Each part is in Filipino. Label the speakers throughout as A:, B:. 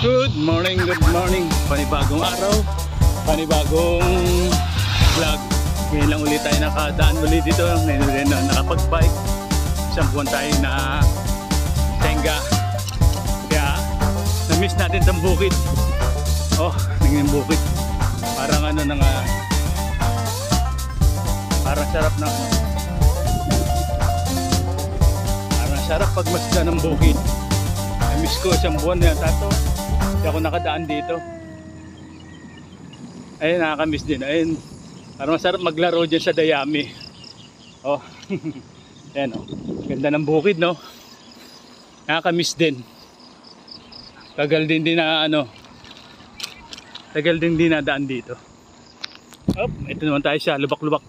A: Good morning, panibagong araw, panibagong vlog. Ngayon lang ulit tayo nakadaan ulit dito. Ngayon ulit na nakapag-bike. Isang buwan tayo na tenga. Kaya na-miss natin itong bukid. Oh, tingnan yung bukid. Parang ano nang parang sarap na parang sarap pag masda ng bukid. Na-miss ko isang buwan na tato. Hindi ako nakadaan dito. Ayun, nakakamiss din. Ayun, parang masarap maglaro dyan sa Dayami. Oh, ayan oh. Ganda ng bukid, no? Nakakamiss din. Tagal din na ano. Tagal din nadaan dito. Oh, ito naman tayo sa Lubak-Lubak.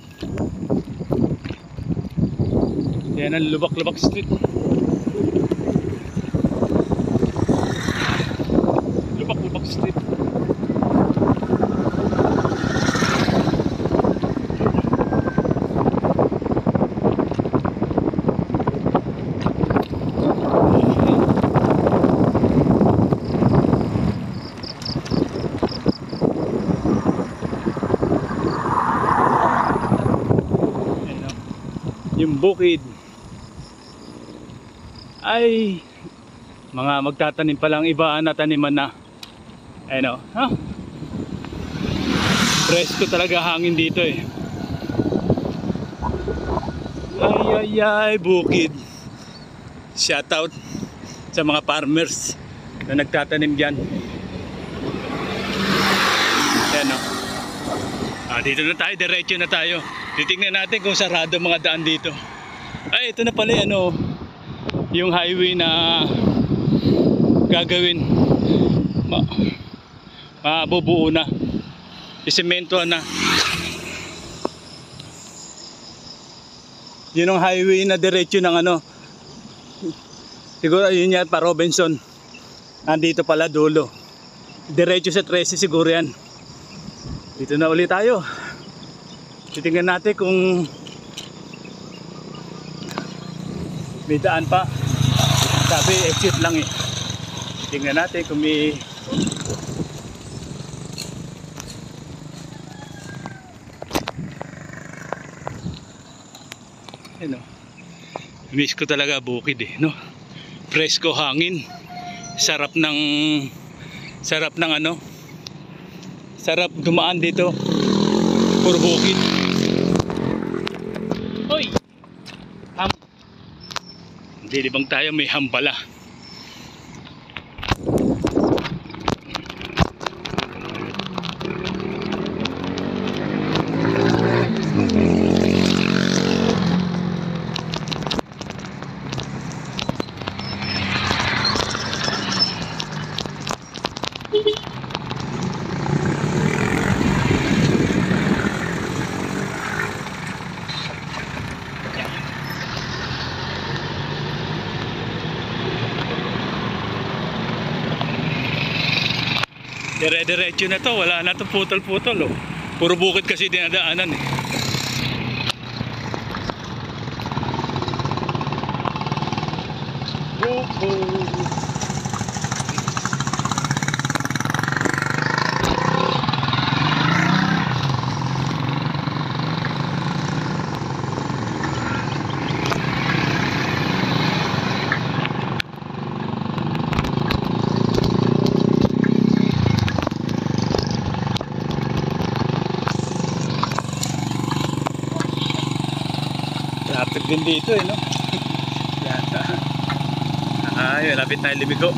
A: Yan ang Lubak-Lubak Street. Lubak-Lubak Street. Yung bukid ay mga magtatanim pa lang, iba na taniman na. Ayun o, huh? Presko talaga hangin dito eh. Ay bukid. Shoutout sa mga farmers na nagtatanim dyan. Ayan o. Dito na tayo, diretso na tayo. Titingnan natin kung sarado mga daan dito. Ay, ito na pala ano, yung highway na gagawin. Mabubuo na. Isemento na. Yun ang highway na diretso ng ano. Siguro yun yan pa Robinson. Nandito pala dulo. Diretso sa 13 siguro yan. Dito na ulit tayo. Titingnan natin kung may daan pa. Sabi exit lang eh. Titingnan natin kung may ano. Miss ko talaga bukid eh, no? Presko hangin. Sarap ng ano. Sarap dumaan dito. Puro bukid. Hoy! Dilibang tayo, may hambala. Dire-diretso na to, wala na to putol-putol oh. Puro bukid kasi dinadaanan eh. Traffic din dito eh, no? Yan. Ay, lapit tayo Libigo.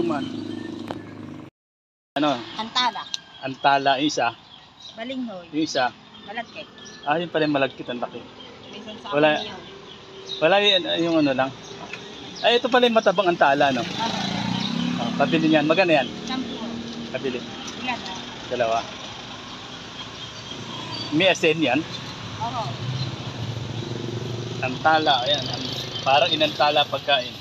A: man. Ano?
B: Antala.
A: Antala, isa.
B: Balinghoy.
A: Yung isa.
B: Malagkit.
A: Yun pala yung malagkit, ang laki.
B: Minsan sa
A: Wala.
B: Wala.
A: Wala yung ano lang. Ito pala yung matabang antala, no? Pabili niyan. Magkano yan?
B: 10.
A: Pabili.
B: Ilan
A: Dalawa. May asin yan.
B: Oo.
A: Antala, ayan. Parang inantala pagkain.